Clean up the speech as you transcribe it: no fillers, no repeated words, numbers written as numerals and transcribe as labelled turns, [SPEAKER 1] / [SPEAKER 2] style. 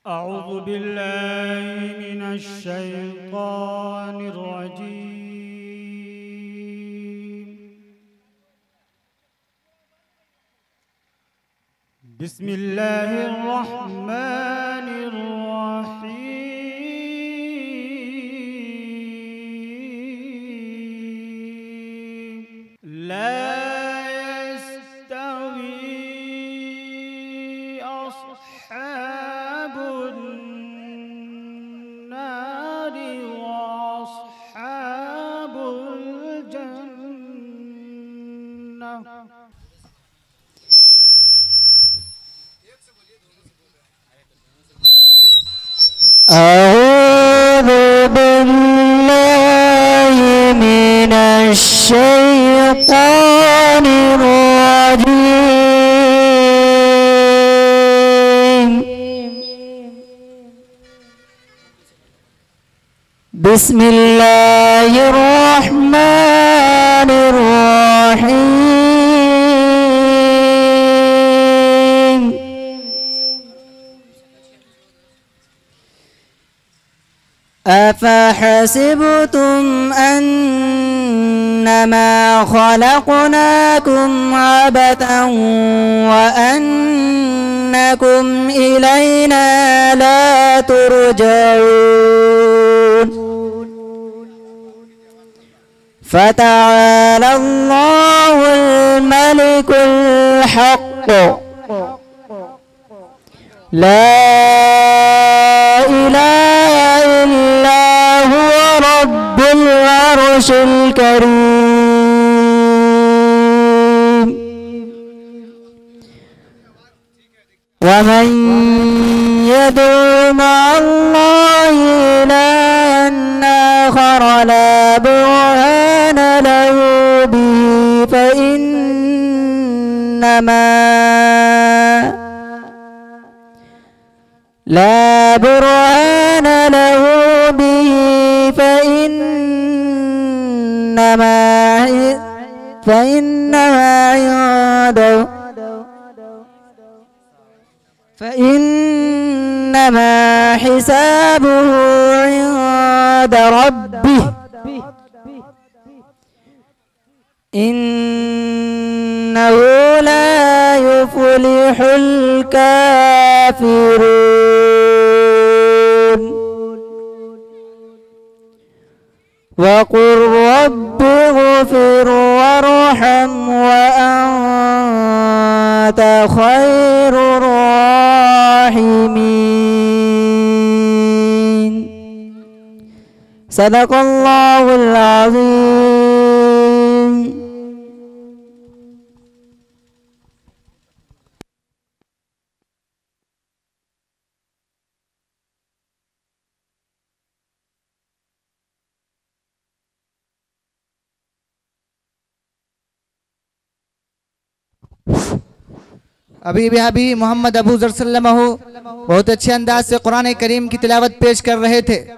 [SPEAKER 1] أعوذ بالله من الشيطان الرجيم. بسم الله الرحمن الرحيم. لا يستوي أصحاب النار وأصحاب الجنة.
[SPEAKER 2] أعوذ بالله من الشيطان الرجيم. بسم الله الرحمن الرحيم. أفحسبتم أنما خلقناكم عبثا وأنكم إلينا لا ترجعون. فتعالى الله الملك الحق لا إله إلا هو رب العرش الكريم. ومن يدع مع الله إلها آخر لا برهان له به لا برهان له به فإنما حسابه عند ربه إنه لا يفلح الكافرون. وقل رب اغفر وارحم وأنت خير الراحمين. صدق الله العظيم.
[SPEAKER 3] अभी मोहम्मद अबू ज़र सल्लल्लाहु बहुत अच्छे अंदाज से कुरान करीम की तिलावत पेश कर रहे थे।